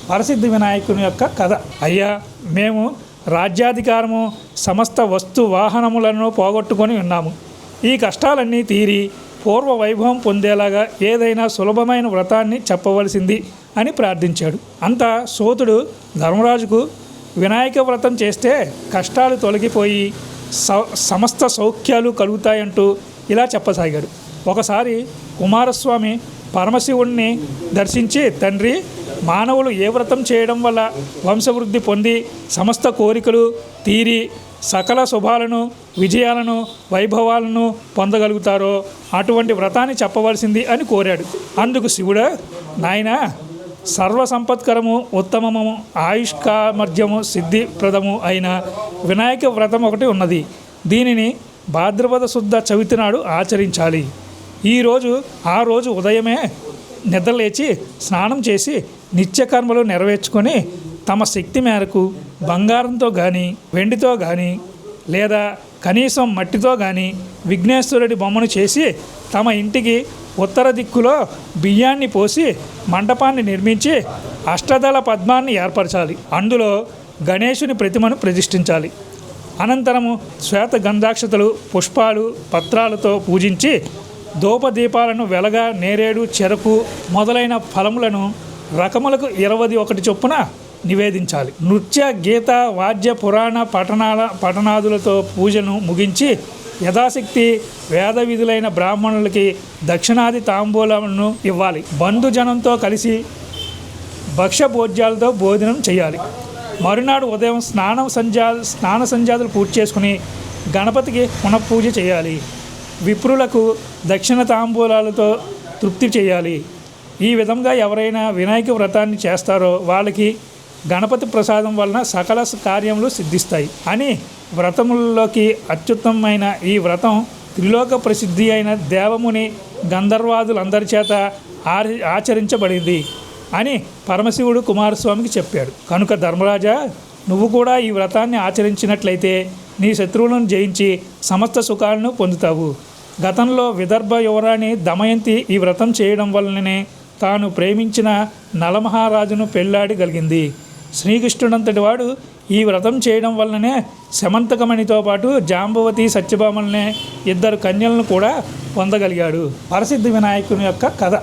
వరసిద్ధి వినాయకుని యొక్క కథ. అయ్యా, మేము రాజ్యాధికారము సమస్త వస్తు వాహనములను పోగొట్టుకొని ఉన్నాము. ఈ కష్టాలన్నీ తీరి పూర్వ వైభవం పొందేలాగా ఏదైనా సులభమైన వ్రతాన్ని చెప్పవలసింది అని ప్రార్థించాడు. అంతా సూతుడు ధర్మరాజుకు వినాయక వ్రతం చేస్తే కష్టాలు తొలగిపోయి సమస్త సౌఖ్యాలు కలుగుతాయంటూ ఇలా చెప్పసాగాడు. ఒకసారి కుమారస్వామి పరమశివుణ్ణి దర్శించి, తండ్రి, మానవులు ఏ వ్రతం చేయడం వల్ల వంశవృద్ధి పొంది సమస్త కోరికలు తీరి సకల శుభాలను, విజయాలను, వైభవాలను పొందగలుగుతారో అటువంటి వ్రతాన్ని చెప్పవలసింది అని కోరాడు. అందుకు శివుడు, నాయనా, సర్వసంపత్కరము, ఉత్తమము, ఆయుష్కామర్ధ్యము, సిద్ధిప్రదము అయిన వినాయక వ్రతం ఒకటి ఉన్నది. దీనిని భాద్రపద శుద్ధ చవితి నాడు ఆచరించాలి. ఆ రోజు ఉదయమే నిద్రలేచి స్నానం చేసి నిత్యకర్మలు నెరవేర్చుకొని తమ శక్తి మేరకు బంగారంతో కానీ, వెండితో కానీ, లేదా కనీసం మట్టితో కానీ విఘ్నేశ్వరుడి బొమ్మను చేసి తమ ఇంటికి ఉత్తర దిక్కులో బియ్యాన్ని పోసి మండపాన్ని నిర్మించి అష్టదళ పద్మాన్ని ఏర్పరచాలి. అందులో గణేశుని ప్రతిమను ప్రతిష్ఠించాలి. అనంతరము శ్వేత గంధాక్షతలు, పుష్పాలు, పత్రాలతో పూజించి ధూపదీపాలను వెలగ, నేరేడు, చెరకు మొదలైన ఫలములను రకములకు 21 చొప్పున నివేదించాలి. నృత్య, గీత, వాద్య, పురాణ పఠనాదులతో పూజను ముగించి యథాశక్తి వేద విధులైన బ్రాహ్మణులకి దక్షిణాది తాంబూలములను ఇవ్వాలి. బంధుజనంతో కలిసి భక్ష్యభోజ్యాలతో భోజనం చేయాలి. మరునాడు ఉదయం స్నాన సంధ్యాదులు పూర్తి చేసుకుని గణపతికి పునఃపూజ చేయాలి. విప్రులకు దక్షిణ తాంబూలాలతో తృప్తి చేయాలి. ఈ విధంగా ఎవరైనా వినాయక వ్రతాన్ని చేస్తారో వాళ్ళకి గణపతి ప్రసాదం వలన సకల కార్యములు సిద్ధిస్తాయి అని వ్రతముల్లోకి అత్యుత్తమమైన ఈ వ్రతం త్రిలోక ప్రసిద్ధి అయిన దేవముని గంధర్వాదులందరి చేత ఆచరించబడింది అని పరమశివుడు కుమారస్వామికి చెప్పాడు. కనుక ధర్మరాజా, నువ్వు కూడా ఈ వ్రతాన్ని ఆచరించినట్లయితే నీ శత్రువులను జయించి సమస్త సుఖాలను పొందుతావు. గతంలో విదర్భ యువరాణి దమయంతి ఈ వ్రతం చేయడం వల్లనే తాను ప్రేమించిన నలమహారాజును పెళ్లాడగలిగింది. శ్రీకృష్ణుడంతటి వాడు ఈ వ్రతం చేయడం వల్లనే శమంతకమణితో పాటు జాంబవతి, సత్యభామల్నే 2 కన్యలను కూడా పొందగలిగాడు. వరసిద్ధి వినాయకుని యొక్క కథ.